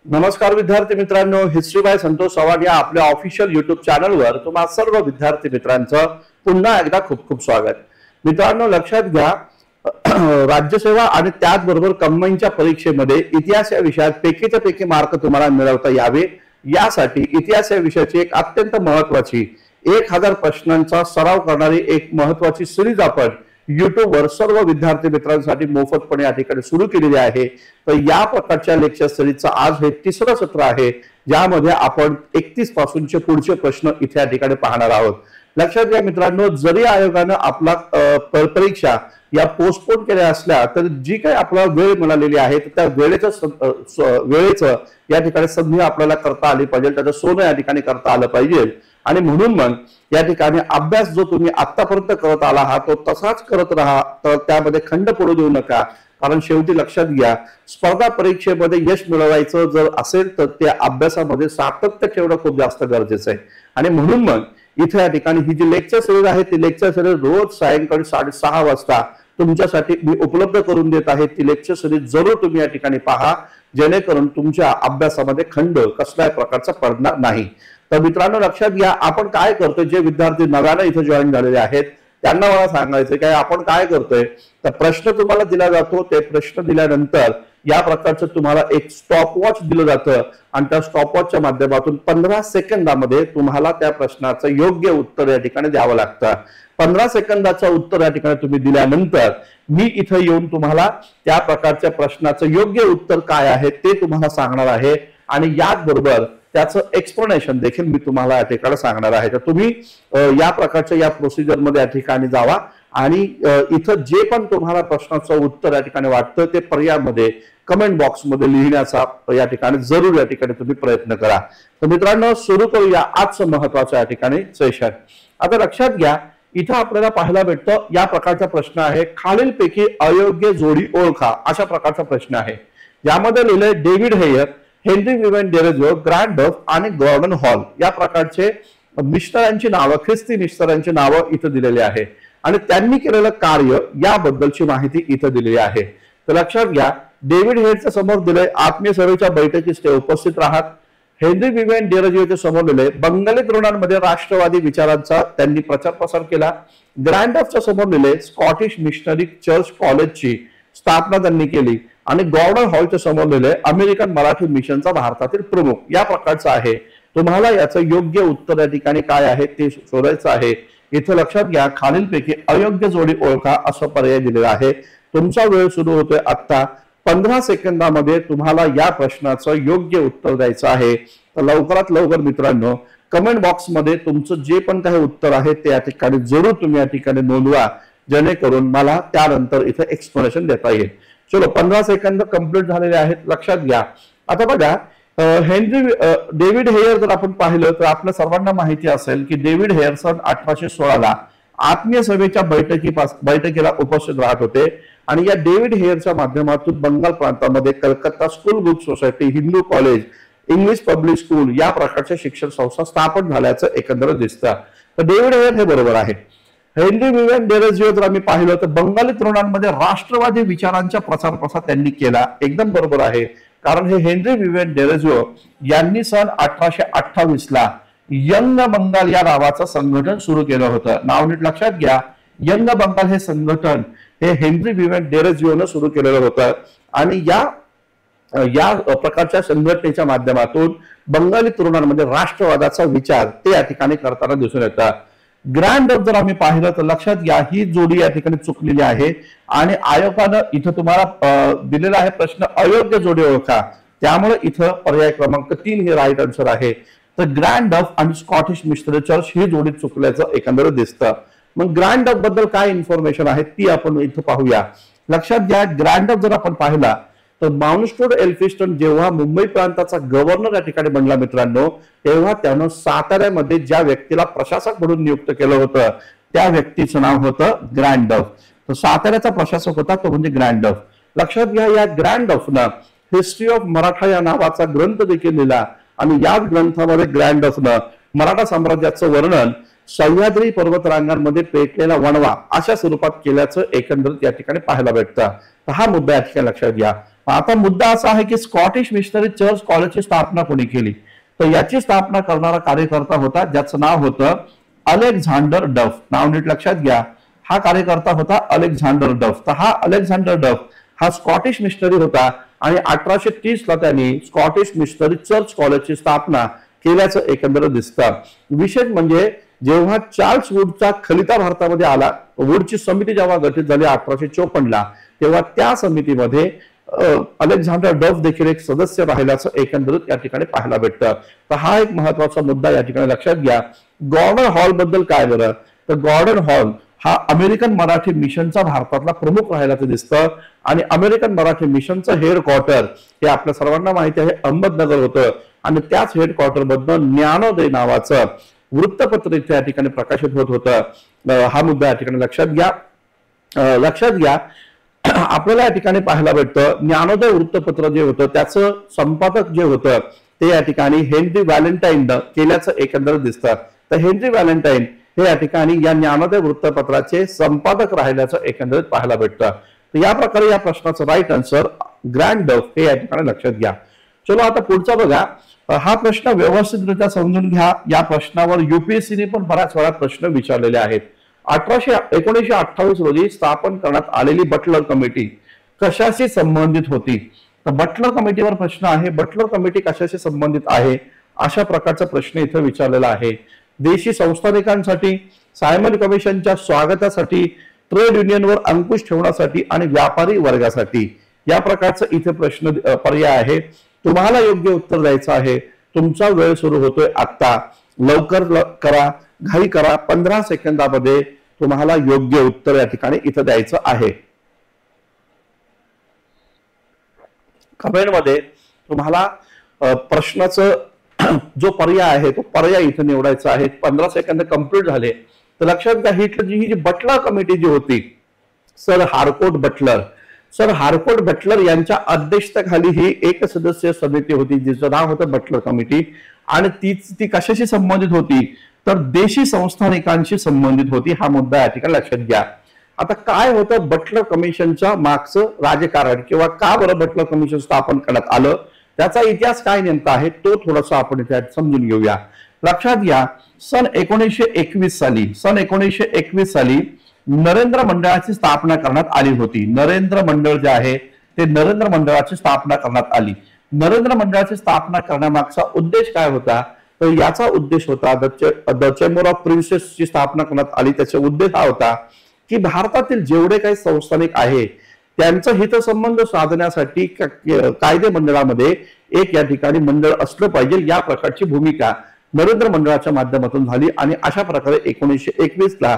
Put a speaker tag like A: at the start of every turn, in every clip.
A: नमस्कार विद्यार्थी मित्रांनो, हिस्ट्री बाय संतोष चव्हाण या आपल्या ऑफिशियल युट्यूब चॅनलवर तुम्हा सर्व विद्यार्थी मित्रांचं पुन्हा एकदा खूप खूप स्वागत. मित्रांनो, लक्षात घ्या, राज्यसेवा आणि त्याचबरोबर कंबाईनच्या परीक्षेमध्ये इतिहास या विषयात पैकीच्या पैकी मार्क तुम्हाला मिळवता यावे यासाठी इतिहास या विषयाची एक अत्यंत महत्त्वाची 1000 प्रश्नांचा सराव करणारी एक महत्त्वाची सिरीज आपण युट्यूबवर सर्व विद्यार्थी मित्रांसाठी मोफतपणे या ठिकाणी सुरू केलेली आहे. तर या प्रकारच्या लेक्चर सिरीजचा आज हे तिसरं सत्र आहे, ज्यामध्ये आपण 31 पासूनचे पुढचे प्रश्न इथे या ठिकाणी पाहणार आहोत. लक्षात घ्या मित्रांनो, जरी आयोगानं आपला परीक्षा या पोस्टपोन केल्या असल्या तर जी काही आपल्याला वेळ मिळालेली आहे त्या वेळेचं या ठिकाणी संधी आपल्याला करता आली पाहिजे, त्याचं सोनं या ठिकाणी करता आलं पाहिजे. आणि म्हणून मग या ठिकाणी अभ्यास जो तुम्ही आतापर्यंत करत आला आहात तो तसाच करत राहा, तर त्यामध्ये खंड पडू देऊ नका. कारण शेवटी लक्षात घ्या, स्पर्धा परीक्षेमध्ये यश मिळवायचं जर असेल तर त्या अभ्यासामध्ये सातत्य ठेवणं खूप जास्त गरजेचं आहे. आणि म्हणून मग इथे या ठिकाणी ही जी लेक्चर सिरीज आहे ती लेक्चर सिरीज रोज सायंकाळी 6:30 वाजता तुमच्यासाठी मी उपलब्ध करून देत आहे. ती लेक्चर सिरीज जरूर तुम्ही या ठिकाणी पहा, जेणेकरून तुमच्या अभ्यासामध्ये खंड कसल्याही प्रकारचा पडणार नाही. तर मित्रांनो, लक्षात घ्या, आपण काय करतोय, जे विद्यार्थी नव्याने इथे जॉईन झालेले आहेत त्यांना मला सांगायचं काय आपण काय करतोय. तर प्रश्न तुम्हाला दिला जातो, ते प्रश्न दिल्यानंतर या प्रकारचं तुम्हाला एक स्टॉपवॉच दिलं जातं आणि त्या स्टॉपवॉचच्या माध्यमातून 15 सेकंदामध्ये तुम्हाला त्या प्रश्नाचं योग्य उत्तर या ठिकाणी द्यावं लागतं. 15 सेकंदाचं उत्तर या ठिकाणी तुम्ही दिल्यानंतर मी इथं येऊन तुम्हाला त्या प्रकारच्या प्रश्नाचं योग्य उत्तर काय आहे ते तुम्हाला सांगणार आहे आणि याचबरोबर त्याचं एक्सप्लेनेशन देखील मी तुम्हाला या ठिकाणी सांगणार आहे. तर तुम्ही या प्रकारच्या या प्रोसिजर मध्ये या ठिकाणी जावा आणि इथं जे पण तुम्हाला प्रश्नाचं उत्तर या ठिकाणी वाटतं ते पर्यायामध्ये कमेंट बॉक्स मध्ये लिहिण्याचा या ठिकाणी जरूर या ठिकाणी तुम्ही प्रयत्न करा. तर मित्रांनो, सुरू करूया आजचं महत्वाचं या ठिकाणी सेशन. आता लक्षात घ्या, इथं आपल्याला पाहायला भेटतं या प्रकारचा प्रश्न आहे, खालीलपैकी अयोग्य जोडी ओळखा, अशा प्रकारचा प्रश्न आहे. यामध्ये लिहिलंय David hair, Henry eleven डेरेझो, grand डफ आणि गॉर्डन हॉल या प्रकारचे मिस्टरांची नावं, ख्रिस्ती मिस्टरांची नावं इथं दिलेली आहे आणि त्यांनी केलेलं कार्य याबद्दलची माहिती इथं दिलेली आहे. तर लक्षात घ्या, डेव्हिड हेयरच्या समोर दिलंय आत्मीय सभेच्या बैठकीस ते उपस्थित राहत. हेनरी विव्हन डेरेझोच्या समोर दिलंय बंगाली तरुणांमध्ये राष्ट्रवादी विचारांचा त्यांनी प्रचार प्रसार केला. ग्रँड डफच्या समोर दिलंय स्कॉटिश मिशनरी चर्च कॉलेजची स्थापना त्यांनी केली आणि गॉर्डन हॉलच्या समोर दिलंय अमेरिकन मराठी मिशनचा भारतातील प्रमुख. या प्रकारचं आहे. तुम्हाला याचं योग्य उत्तर या ठिकाणी काय आहे ते शोधायचं आहे. इथे लक्षात घ्या, खालीलपैकी अयोग्य जोडी ओळखा असं पर्याय दिलेला आहे. तुमचा वेळ सुरू होतोय आता. 15 सेकंदामध्ये तुम्हाला या प्रश्नाचं योग्य उत्तर द्यायचं आहे. तर लवकरात लवकर मित्रांनो कमेंट बॉक्स मध्ये तुमचं जे पण काही उत्तर आहे ते या ठिकाणी जरूर तुम्ही या ठिकाणी नोंदवा, जेणेकरून मला त्यानंतर इथे एक्सप्लेनेशन देता येईल. चलो, 15 सेकंद कंप्लीट झालेले आहेत. लक्षात घ्या, आता बघा, डेव्हिड हेयर जर आपण पाहिलं तर आपल्या सर्वांना माहिती असेल की डेव्हिड हेयर सन 1816 आत्मीय सभेच्या बैठकीला उपस्थित राहत होते आणि या डेव्हिड हेयरच्या माध्यमातून बंगाल प्रांतामध्ये Calcutta school book society, Hindu college, English public school या प्रकारच्या शिक्षण संस्था स्थापन झाल्याचं एकंदर दिसतं. तर डेव्हिड हेयर हे बरोबर आहे. हेनरी विव्हन डेरेझो जर आम्ही पाहिलं तर बंगाली तरुणांमध्ये राष्ट्रवादी विचारांचा प्रसार त्यांनी केला. एकदम बरोबर आहे, कारण हे हेनरी विव्हन डेरेझो यांनी सन 1828 यंग बंगाल या नावाचं संघटन सुरू केलं होतं. नाव नीट लक्षात घ्या, यंग बंगाल हे संघटन हे हेनरी विव्हन डेरेझोनं सुरू केलेलं होतं आणि या प्रकारच्या संघटनेच्या माध्यमातून बंगाली तरुणांमध्ये राष्ट्रवादाचा विचार ते या ठिकाणी करताना दिसून येतात. ग्रँड डफ जर आम्ही पाहिलं तर लक्षात घ्या, ही जोडी या ठिकाणी चुकलेली आहे आणि आयोगानं इथं तुम्हाला दिलेला आहे प्रश्न अयोग्य जोडी ओळखा, त्यामुळे इथं पर्याय क्रमांक 3 हे राईट आन्सर आहे. तर ग्रँड डफ आणि स्कॉटिश मिशनरी चर्च ही जोडी चुकल्याचं एकंदरीत दिसतं. मग ग्रँड डफ बद्दल काय इन्फॉर्मेशन आहे ती आपण इथं पाहूया. लक्षात घ्या, ग्रँड डफ जर आपण पाहिला तर माउंटस्टोड एल्फिस्टन जेव्हा मुंबई प्रांताचा गव्हर्नर या ठिकाणी बनला मित्रांनो, तेव्हा त्यानं साताऱ्यामध्ये ज्या व्यक्तीला प्रशासक म्हणून नियुक्त केलं होतं त्या व्यक्तीचं नाव होतं ग्रँड डफ. तर साताऱ्याचा प्रशासक होता तो म्हणजे ग्रँड डफ. लक्षात घ्या, या ग्रँड डफनं हिस्ट्री ऑफ मराठा या नावाचा ग्रंथ देखील लिहिला आणि याच ग्रंथामध्ये ग्रँड डफनं मराठा साम्राज्याचं वर्णन सह्याद्री पर्वतरांगांमध्ये पेटलेला वणवा अशा स्वरूपात केल्याचं एकंदरीत या ठिकाणी पाहायला भेटतं. तर हा मुद्दा या ठिकाणी लक्षात घ्या. आता मुद्दा असा आहे की स्कॉटिश मिशनरी चर्च कॉलेजची स्थापना कोणी केली? तर याची स्थापना करणारा कार्यकर्ता होता ज्याचं नाव होतं अलेक्झांडर डफ. नाव नीट लक्षात घ्या. हा कार्यकर्ता होता अलेक्झांडर डफ. तर हा अलेक्झांडर डफ हा स्कॉटिश मिशनरी होता आणि 1830 ला त्यांनी स्कॉटिश मिशनरी चर्च कॉलेजची स्थापना केल्याचं एकंदर दिसतं. विशेष म्हणजे जेव्हा चार्ल्स वूडचा खलिता भारतामध्ये आला, वूडची समिती जेव्हा गठीत झाली 1854 ला, तेव्हा त्या समितीमध्ये अलेक्झांडर डफ देखील एक सदस्य राहिल्याचं एकंदरीत या ठिकाणी पाहायला भेटतं. तर हा एक महत्वाचा मुद्दा या ठिकाणी लक्षात घ्या. गॉर्डन हॉल बद्दल काय बरं? तर गॉर्डन हॉल हा अमेरिकन मराठी मिशनचा भारतातला प्रमुख राहिल्याचं दिसतं आणि अमेरिकन मराठी मिशनचं हेडक्वार्टर हे आपल्या सर्वांना माहिती आहे अहमदनगर होतं आणि त्याच हेडक्वार्टर मधनं ज्ञानोदय नावाचं वृत्तपत्र इथे या ठिकाणी प्रकाशित होत होतं. हा मुद्दा या ठिकाणी लक्षात घ्या. आपल्याला या ठिकाणी पाहायला भेटतं ज्ञानोदय वृत्तपत्र जे होतं त्याचं संपादक जे होतं ते या ठिकाणी हेनरी व्हॅलेंटाईन केल्याचं एकंदरीत दिसतं. तर हेनरी व्हॅलेंटाईन हे या ठिकाणी या ज्ञानोदय वृत्तपत्राचे संपादक राहिल्याचं एकंदरीत पाहायला भेटतं. तर या प्रकारे या प्रश्नाचं राईट आन्सर ग्रँड डफ हे या ठिकाणी लक्षात घ्या. चलो आता पुढचा बघा. हा प्रश्न व्यवस्थितरित्या समजून घ्या. या प्रश्नावर युपीएससीने पण बऱ्याच वेळा प्रश्न विचारलेले आहेत. 1928 रोजी स्थापन करण्यात आलेली बटलर कमिटी कशाशी संबंधित होती? तर बटलर कमिटीवर प्रश्न आहे. बटलर कमिटी कशाशी संबंधित आहे अशा प्रकारचा प्रश्न इथे विचारलेला आहे. देशी संस्थानिकांसाठी, सायमन कमिशनच्या स्वागतासाठी, ट्रेड युनियनवर अंकुश ठेवण्यासाठी आणि व्यापारी वर्गासाठी या प्रकारचा इथे प्रश्न पर्याय आहे. तुम्हाला योग्य उत्तर द्यायचं आहे. तुमचा वेळ सुरू होतोय आता. लवकर करा, घाई करा. 15 सेकंदामध्ये तुम्हाला योग्य उत्तर या ठिकाणी इथं द्यायचं आहे. कमेंटमध्ये तुम्हाला प्रश्नाचं जो पर्याय आहे तो पर्याय इथं निवडायचा आहे. 15 सेकंद कंप्लीट झाले तर लक्षात घ्या ही जी बटलर कमिटी जी होती, सर हारकोर्ट बटलर यांच्या अध्यक्षतेखाली ही एक सदस्य समिती होती जिचं नाव होतं बटलर कमिटी आणि ती कशाशी संबंधित होती? तर देशी संस्थानिकांशी संबंधित होती. हा मुद्दा या ठिकाणी लक्षात घ्या. आता काय होतं बटलर कमिशनच्या मागचं राजकारण किंवा का बरं बटलर कमिशन स्थापन करण्यात आलं, त्याचा इतिहास काय नेमका आहे तो थोडासा आपण इथे समजून घेऊया. लक्षात घ्या सन 1921 साली नरेंद्र मंडळाची स्थापना करण्यात आली होती. नरेंद्र मंडळ जे आहे ते नरेंद्र मंडळाची स्थापना करण्यात आली. नरेंद्र मंडळाची स्थापना करण्यामागचा उद्देश काय होता? तर याचा उद्देश होता द चेंबर ऑफ प्रिन्सेसची स्थापना करण्यात आली. त्याचा उद्देश हा होता की भारतातील जेवढे काही संस्थानिक आहे त्यांचं हितसंबंध साधण्यासाठी कायदे मंडळामध्ये एक या ठिकाणी मंडळ असलं पाहिजे या प्रकारची भूमिका नरेंद्र मंडळाच्या माध्यमातून झाली आणि अशा प्रकारे 1921 ला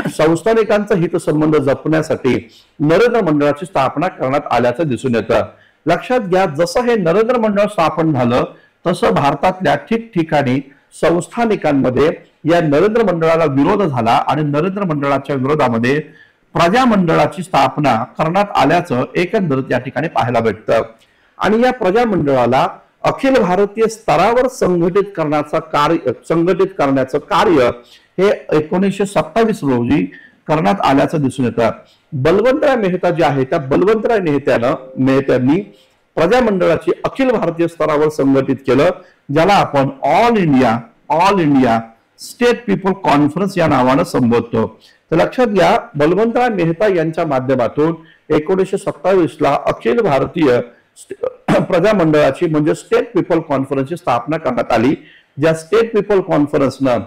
A: संस्थानिकांचा हितसंबंध जपण्यासाठी नरेंद्र मंडळाची स्थापना करण्यात आल्याचं दिसून येतं. लक्षात घ्या जसं हे नरेंद्र मंडळ स्थापन झालं तसं भारतातल्या ठिकठिकाणी संस्थानिकांमध्ये या नरेंद्र मंडळाला विरोध झाला आणि नरेंद्र मंडळाच्या विरोधामध्ये प्रजा मंडळाची स्थापना करण्यात आल्याचं एकंदरीत या ठिकाणी पाहायला भेटतं. आणि या प्रजा मंडळाला अखिल भारतीय स्तरावर संघटित करण्याचं कार्य हे 1927 रोजी करण्यात आल्याचं दिसून येतं. बलवंतराय मेहता जे आहे त्या बलवंतराय मेहत्यांनी प्रजा मंडळाची अखिल भारतीय स्तरावर संघटित केलं, ज्याला आपण all India state people conference या नावानं संबोधतो. तर लक्षात घ्या बलवंतराय मेहता यांच्या माध्यमातून 1927 ला अखिल भारतीय प्रजा मंडळाची म्हणजे स्टेट पीपल कॉन्फरन्सची स्थापना करण्यात आली. ज्या स्टेट पीपल कॉन्फरन्सनं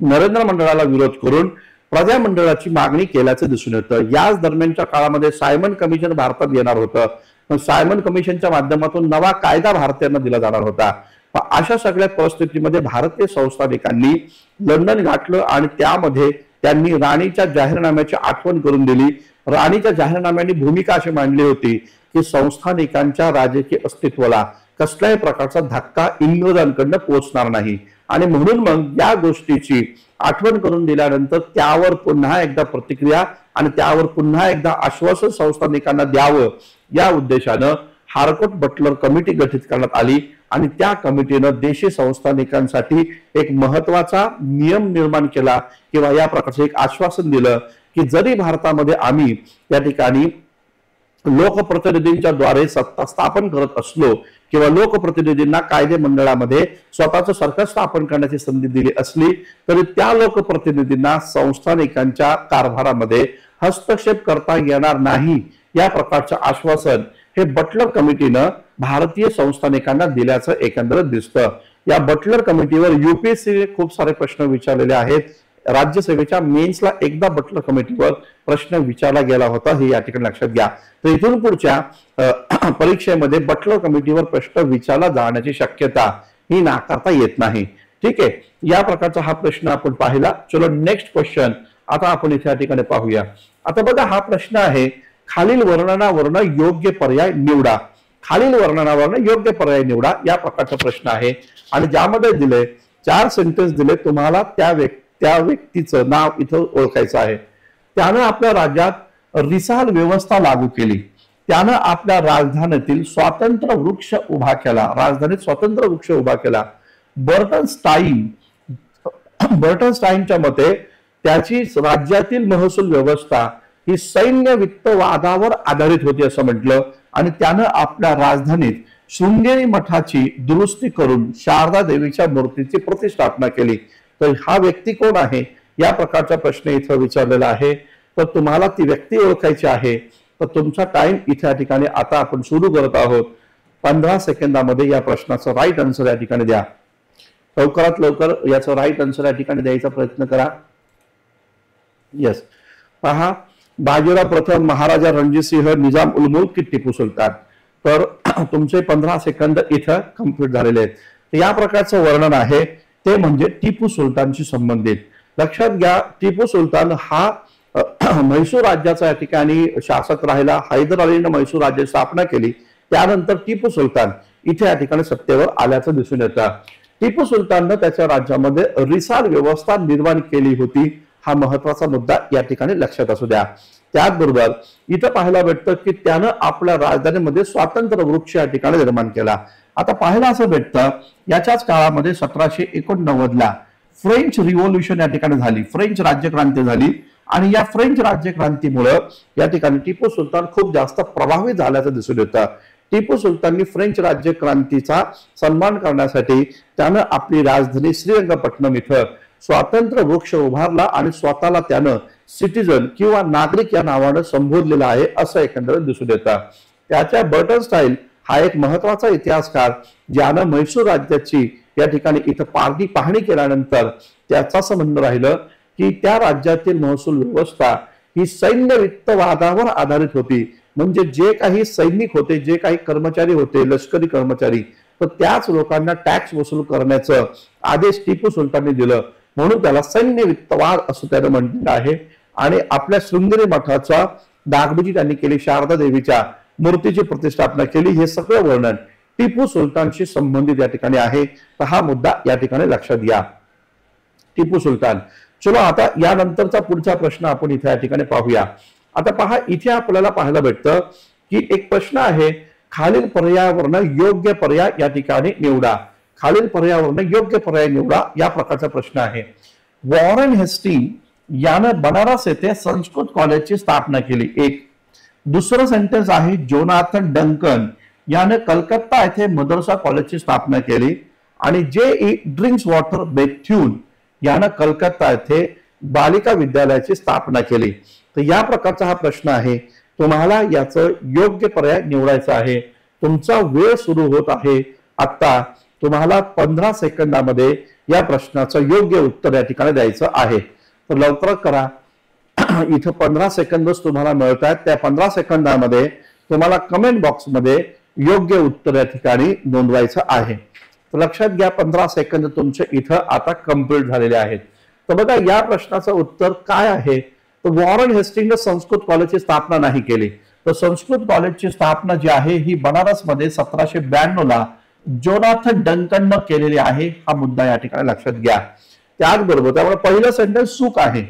A: नरेंद्र मंडळाला विरोध करून प्रजा मंडळाची मागणी केल्याचं दिसून येतं. याच दरम्यानच्या काळामध्ये सायमन कमिशन भारतात येणार होतं. सायमन कमिशनच्या माध्यमातून नवा कायदा भारतीयांना दिला जाणार होता. अशा सगळ्या परिस्थितीमध्ये भारतीय संस्थानिकांनी लंडन गाठलं आणि त्यामध्ये त्यांनी राणीच्या जाहीरनाम्याची आठवण करून दिली. राणीच्या जाहीरनाम्याने भूमिका अशी मांडली होती की संस्थानिकांच्या राजकीय अस्तित्वाला कसल्याही प्रकारचा धक्का इंग्रजांकडनं पोहोचणार नाही आणि म्हणून मग या गोष्टीची आठवण करून दिल्यानंतर त्यावर पुन्हा एकदा प्रतिक्रिया आणि त्यावर पुन्हा एकदा आश्वासन संस्थानिकांना द्यावं या उद्देशानं हारकोर्ट बटलर कमिटी गठीत करण्यात आली आणि त्या कमिटीनं देशी संस्थानिकांसाठी एक महत्वाचा नियम निर्माण केला किंवा या प्रकारचं एक आश्वासन दिलं की जरी भारतामध्ये आम्ही त्या ठिकाणी लोकप्रतिनिधींच्या द्वारे सत्ता स्थापन करत असलो किंवा लोकप्रतिनिधींना कायदे मंडळामध्ये स्वतःचं सरकार स्थापन करण्याची संधी दिली असली तरी त्या लोकप्रतिनिधींना संस्थानिकांच्या कारभारामध्ये हस्तक्षेप करता येणार नाही या प्रकारचं आश्वासन हे बटलर कमिटीनं भारतीय संस्थानिकांना दिल्याचं एकंदरीत दिसतं। या बटलर कमिटीवर युपीएससी खूप सारे प्रश्न विचारलेले आहेत। राज्यसेवेच्या मेन्सला एकदा बटलर कमिटीवर प्रश्न विचारला गेला होता, हे या ठिकाणी लक्षात घ्या। तर इथून पुढच्या परीक्षेमध्ये बटलर कमिटीवर प्रश्न विचारला जाण्याची शक्यता ही नाकारता येत नाही। ठीक आहे, या प्रकारचा हा प्रश्न आपण पाहिला। चलो नेक्स्ट क्वेश्चन आता आपण इथे या ठिकाणी पाहूया। आता बघा हा प्रश्न आहे, खालील वर्णनावरून योग्य पर्याय निवडा। खालील वर्णनावरून योग्य पर्याय निवडा या प्रकारचा प्रश्न आहे आणि ज्यामध्ये दिले 4 सेंटेन्स दिले, तुम्हाला त्या व्यक्तीचं नाव इथं ओळखायचं आहे। त्यानं आपल्या राज्यात रिसाल व्यवस्था लागू केली, त्यानं आपल्या राजधानीतील स्वातंत्र्य वृक्ष उभा केला, राजधानीत स्वातंत्र्य वृक्ष उभा केला। बर्टन स्टाईनच्या मते त्याची राज्यातील महसूल व्यवस्था ही सैन्य वित्तवादावर आधारित होती असं म्हटलं आणि त्यानं आपल्या राजधानीत शृंगेरी मठाची दुरुस्ती करून शारदा देवीच्या मूर्तीची प्रतिष्ठापना केली। तर हा व्यक्ती कोण आहे या प्रकारचा प्रश्न इथं विचारलेला आहे। तर तुम्हाला ती व्यक्ती ओळखायची आहे। तर तुमचा टाइम इथे या ठिकाणी आता आपण सुरू करत आहोत। 15 सेकंदामध्ये या प्रश्नाचं राईट आन्सर या ठिकाणी द्या। लवकरात लवकर याचं राईट आन्सर या ठिकाणी द्यायचा प्रयत्न करा। यस, पहा, बाजीराव प्रथम, महाराजा रणजित सिंह, निजाम उल मुल्क की टिपू सुलतान। तर तुमचे 15 सेकंद इथं कंप्लीट झालेले आहेत। या प्रकारचं वर्णन आहे ते म्हणजे टिपू सुलतानशी संबंधित। लक्षात घ्या, टिपू सुलतान हा म्हैसूर राज्याचा या ठिकाणी शासक राहिला। हैदर अलीने म्हैसूर राज्याची स्थापना केली, त्यानंतर टिपू सुलतान इथे या ठिकाणी सत्तेवर आल्याचं दिसून येतं। टिपू सुलताननं त्याच्या राज्यामध्ये रिसाल व्यवस्था निर्माण केली होती, हा महत्वाचा मुद्दा या ठिकाणी लक्षात असू द्या। त्याचबरोबर इथं पाहायला भेटतं की त्यानं आपल्या राजधानीमध्ये स्वातंत्र्य वृक्ष या ठिकाणी निर्माण केला। आता पाहायला असं भेटतं याच्याच काळामध्ये 1789 ला फ्रेंच रिव्होल्युशन या ठिकाणी झाली, फ्रेंच राज्यक्रांती झाली आणि या फ्रेंच राज्यक्रांतीमुळे या ठिकाणी टिपू सुलतान खूप जास्त प्रभावित झाल्याचं दिसून येतं। टिपू सुलताननी फ्रेंच राज्यक्रांतीचा सन्मान करण्यासाठी त्यानं आपली राजधानी श्रीरंगपट्टणम इथं स्वातंत्र्य वृक्ष उभारला आणि स्वतःला त्यानं सिटीजन किंवा नागरिक या नावानं संबोधलेलं आहे असं एकंदरीत दिसून येतं। त्याच्या बर्टन स्टाईल हा एक महत्वाचा इतिहासकार ज्यानं म्हैसूर राज्याची या ठिकाणी इथं पाहणी केल्यानंतर त्याचं असं म्हणणं राहिलं की त्या राज्यातील महसूल व्यवस्था ही सैन्य वित्तवादावर आधारित होती। म्हणजे जे काही सैनिक होते, जे काही कर्मचारी होते, लष्करी कर्मचारी, तर त्याच लोकांना टॅक्स वसूल करण्याचं आदेश टिपू सुलतानने दिलं, म्हणून त्याला सैन्य वित्तवाद असं त्यानं म्हटलेलं आहे। आणि आपल्या शृंगेरी मठाचा डागडुजी त्यांनी केली, शारदा देवीच्या मूर्तीची प्रतिष्ठापना केली। हे सगळं वर्णन टिपू सुलतानशी संबंधित या ठिकाणी आहे। तर हा मुद्दा या ठिकाणी लक्षात घ्या, टिपू सुलतान। चलो आता यानंतरचा पुढचा प्रश्न आपण इथे या ठिकाणी पाहूया। आता पहा, इथे आपल्याला पाहायला भेटतं की एक प्रश्न आहे, खालील पर्यायावरून योग्य पर्याय या ठिकाणी निवडा। खालील पर्यायावरून योग्य पर्याय निवडा या प्रकारचा प्रश्न आहे। वॉरेन हेस्टिंग यानं बनारस येथे संस्कृत कॉलेजची स्थापना केली, एक। दुसरं सेंटेन्स आहे, जोनाथन डंकन याने कलकत्ता येथे मदरसा कॉलेजची स्थापना केली आणि जे ड्रिंक्स वॉटर बेथ्यून यानं कलकत्ता येथे बालिका विद्यालयाची स्थापना केली। तर या प्रकारचा हा प्रश्न आहे, तुम्हाला याचं योग्य पर्याय निवडायचा आहे। तुमचा वेळ सुरू होत आहे आता। तुम्हाला 15 सेकंदामध्ये या प्रश्नाचं योग्य उत्तर या ठिकाणी द्यायचं आहे। तर लवकर करा, इथं 15 सेकंदच तुम्हाला मिळत आहेत। त्या 15 सेकंदामध्ये तुम्हाला कमेंट बॉक्समध्ये योग्य उत्तर या ठिकाणी नोंदवायचं आहे। तर लक्षात घ्या, 15 सेकंद तुमचे इथं आता कंप्लीट झालेले आहेत। तर बघा या प्रश्नाचं उत्तर काय आहे, तर वॉरेन हेस्टिंगने संस्कृत कॉलेजची स्थापना नाही केली। तर संस्कृत कॉलेजची स्थापना जी आहे ही बनारसमध्ये 1792 ला जोनाथन डंकननं केलेली आहे, हा मुद्दा या ठिकाणी लक्षात घ्या। त्याचबरोबर त्यामुळे पहिलं सेंटेन्स चूक आहे।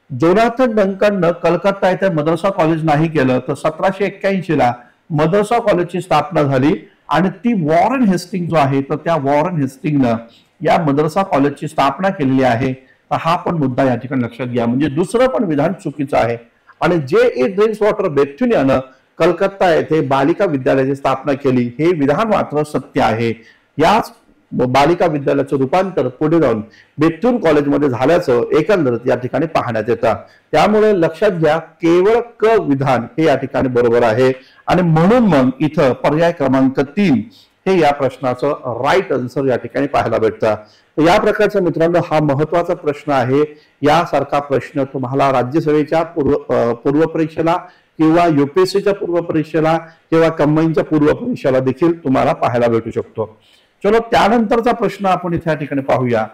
A: जोनाथन डंकननं कलकत्ता येथे मदरसा कॉलेज नाही केलं, तर 1781 ला मदरसा कॉलेजची स्थापना झाली आणि ती वॉरेन हेस्टिंग जो आहे तर त्या वॉरेन हेस्टिंगनं या मदरसा कॉलेजची स्थापना केलेली आहे। तर हा पण मुद्दा या ठिकाणी लक्षात घ्या, म्हणजे दुसरं पण विधान चुकीचं आहे। आणि जे ड्रिंक्स वॉटर बेथ्यून यानं कलकत्ता येथे बालिका विद्यालयाची स्थापना केली, हे विधान मात्र सत्य आहे. याच बालिका विद्यालयाचं रूपांतर पुढे जाऊन बेथून कॉलेजमध्ये झाल्याचं एकंदरीत या ठिकाणी पाहण्यात येतं. त्यामुळे लक्षात घ्या, केवळ क विधान हे या ठिकाणी बरोबर आहे आणि म्हणून मग इथं पर्याय क्रमांक 3 हे या प्रश्नाचं राईट आन्सर या ठिकाणी पाहायला भेटतं. या प्रकारचा मित्रांनो हा महत्वाचा प्रश्न आहे. यासारखा प्रश्न तुम्हाला राज्यसेवेच्या पूर्व परीक्षेला किंवा युपीएससीच्या पूर्व परीक्षेला किंवा कंबाईनच्या पूर्व परीक्षेला देखील तुम्हाला पाहायला भेटू शकतो. चलो त्यानंतरचा प्रश्न आपण इथे या ठिकाणी पाहूया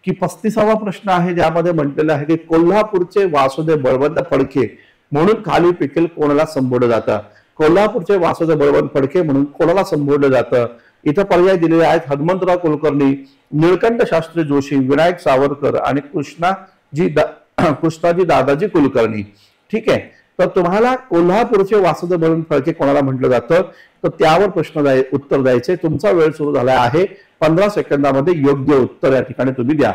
A: की 35वा प्रश्न आहे, ज्यामध्ये म्हटलेलं आहे की कोल्हापूरचे वासुदेव बळवंत फडके म्हणून खाली पिकेल कोणाला संबोधलं जातं. कोल्हापूरचे वासुदेव बळवंत फडके म्हणून कोणाला संबोधलं जातं. इथं पर्याय दिलेले आहेत हनुमंतराव कुलकर्णी, निळकंठ शास्त्री जोशी, विनायक सावरकर आणि कृष्णाजी दादाजी कुलकर्णी. ठीक आहे, तर तुम्हाला कोल्हापूरचे वासुदेव बळवंत फडके कोणाला म्हटलं जातं, तर त्यावर उत्तर द्यायचे. तुमचा वेळ सुरू झाला आहे. 15 सेकंदामध्ये योग्य उत्तर या ठिकाणी तुम्ही द्या.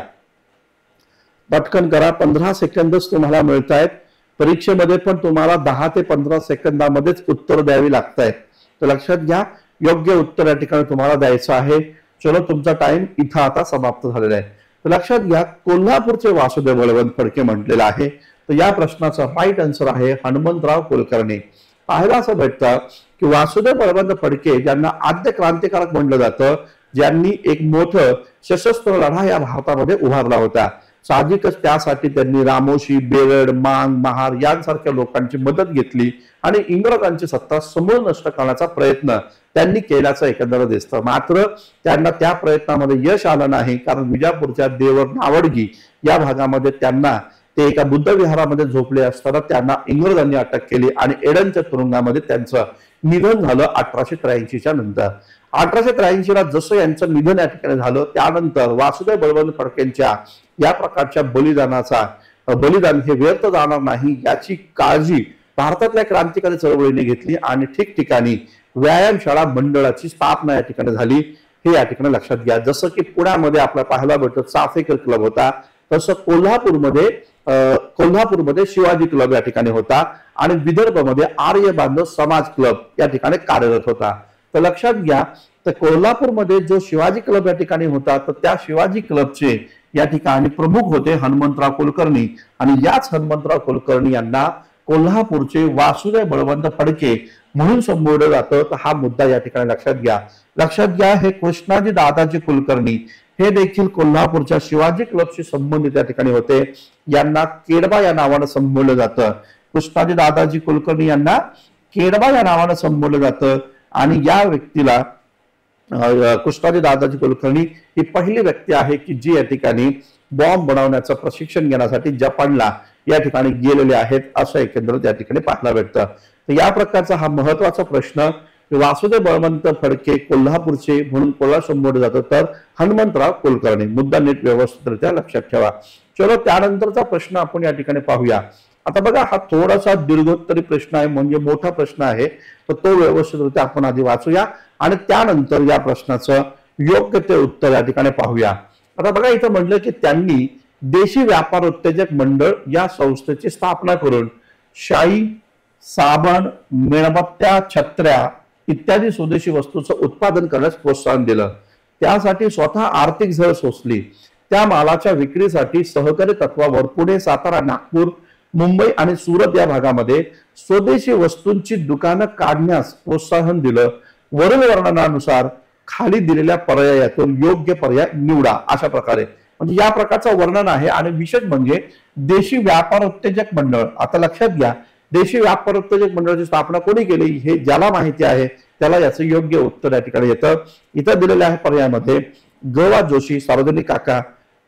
A: पटकन करा, 15 सेकंदच तुम्हाला मिळत आहेत. परीक्षेमध्ये पण तुम्हाला 10 ते 15 सेकंदामध्येच उत्तर द्यावी लागत आहेत. तर लक्षात घ्या, योग्य उत्तर या ठिकाणी तुम्हाला द्यायचं आहे. चलो तुमचा टाइम इथं आता समाप्त झालेला आहे. तर लक्षात घ्या, कोल्हापूरचे वासुदेव बळवंत फडके म्हटलेलं आहे. तर या प्रश्नाचा राईट आन्सर आहे हनुमंतराव कुलकर्णी. पाहायला असं भेटतं की वासुदेव बळवंत फडके ज्यांना आद्य क्रांतिकारक म्हणलं जातं, ज्यांनी एक मोठं सशस्त्र लढा या भारतामध्ये उभारला होता. साहजिकच त्यासाठी त्यांनी रामोशी, बेरड, मांग, महार यांसारख्या लोकांची मदत घेतली आणि इंग्रजांची सत्ता समूळ नष्ट करण्याचा प्रयत्न त्यांनी केल्याचं एकंदर दिसतं. मात्र त्यांना त्या प्रयत्नामध्ये यश आलं नाही, कारण विजापूरच्या देवर नावडगी या भागामध्ये त्यांना ते एका बुद्ध विहारामध्ये झोपले असताना त्यांना इंग्रजांनी अटक केली आणि एडनच्या तुरुंगामध्ये त्यांचं निधन झालं 1883च्या नंतर. 1883ला जसं यांचं निधन या ठिकाणी झालं, त्यानंतर वासुदेव बळवंत फडकेंच्या या प्रकारच्या बलिदान हे व्यर्थ जाणार नाही याची काळजी भारतातल्या क्रांतिकारी चळवळीने घेतली आणि ठिकठिकाणी व्यायामशाळा मंडळाची स्थापना या ठिकाणी झाली. हे या ठिकाणी लक्षात घ्या. जसं की पुण्यामध्ये आपल्याला पाहायला भेटतं चाफेकर क्लब होता, तसं कोल्हापूरमध्ये शिवाजी क्लब या ठिकाणी होता आणि विदर्भमध्ये आर्य बांधव समाज क्लब या ठिकाणी कार्यरत होता. तर लक्षात घ्या, तर कोल्हापूरमध्ये जो शिवाजी क्लब या ठिकाणी होता, तर त्या शिवाजी क्लबचे या ठिकाणी प्रमुख होते हनुमंतराव कुलकर्णी आणि याच हनुमंतराव कुलकर्णी यांना कोल्हापूरचे वासुदेव बळवंत फडके म्हणून संबोधलं जातं. तर हा मुद्दा या ठिकाणी लक्षात घ्या. हे कृष्णाजी दादाजी कुलकर्णी हे देखील कोल्हापूरच्या शिवाजी क्लबशी संबंधित या ठिकाणी होते. यांना केडबा या नावानं संबोधलं जातं. कृष्णाजी दादाजी कुलकर्णी यांना केडबा या नावानं संबोधलं जातं आणि या व्यक्तीला कृष्णाजी दादाजी कुलकर्णी ही पहिली व्यक्ती आहे की जी या ठिकाणी बॉम्ब बनवण्याचं प्रशिक्षण घेण्यासाठी जपानला या ठिकाणी गेलेले आहेत, असं एकंदरीत या ठिकाणी पाहायला भेटतं. तर या प्रकारचा हा महत्वाचा प्रश्न, वासुदेव बळवंत फडके कोल्हापूरचे म्हणून कोणाला संबोधलं जातं, तर हनुमंतराव कुलकर्णी. मुद्दा नीट व्यवस्थितरित्या लक्षात ठेवा. चलो त्यानंतरचा प्रश्न आपण या ठिकाणी पाहूया. आता बघा, हा थोडासा दीर्घोत्तरी प्रश्न आहे, म्हणजे मोठा प्रश्न आहे, तर तो व्यवस्थितरित्या आपण आधी वाचूया आणि त्यानंतर या प्रश्नाचं योग्य ते उत्तर या ठिकाणी पाहूया. आता बघा, इथं म्हटलं की त्यांनी देशी व्यापार उत्तेजक मंडळ या संस्थेची स्थापना करून शाई, साबण, मेणबत्त्या, छत्र्या इत्यादी स्वदेशी वस्तूंचं उत्पादन करण्यास प्रोत्साहन दिलं. त्यासाठी स्वतः आर्थिक झळ सोसली. त्या मालाच्या विक्रीसाठी सहकारी तत्वावर पुणे, सातारा, नागपूर, मुंबई आणि सुरत या भागामध्ये स्वदेशी वस्तूंची दुकानं काढण्यास प्रोत्साहन दिलं. वरील वर्णनानुसार खाली दिलेल्या पर्यायातून योग्य पर्याय निवडा. अशा प्रकारे म्हणजे या प्रकारचं वर्णन आहे. आणि विशेष म्हणजे देशी व्यापार उत्तेजक मंडळ. आता लक्षात घ्या, देशी व्यापार उत्तेजक मंडळाची स्थापना कोणी केली हे ज्याला माहिती आहे त्याला याचं योग्य उत्तर या ठिकाणी येतं. इथं दिलेल्या आहे पर्यायामध्ये ग.वा. जोशी, सार्वजनिक काका,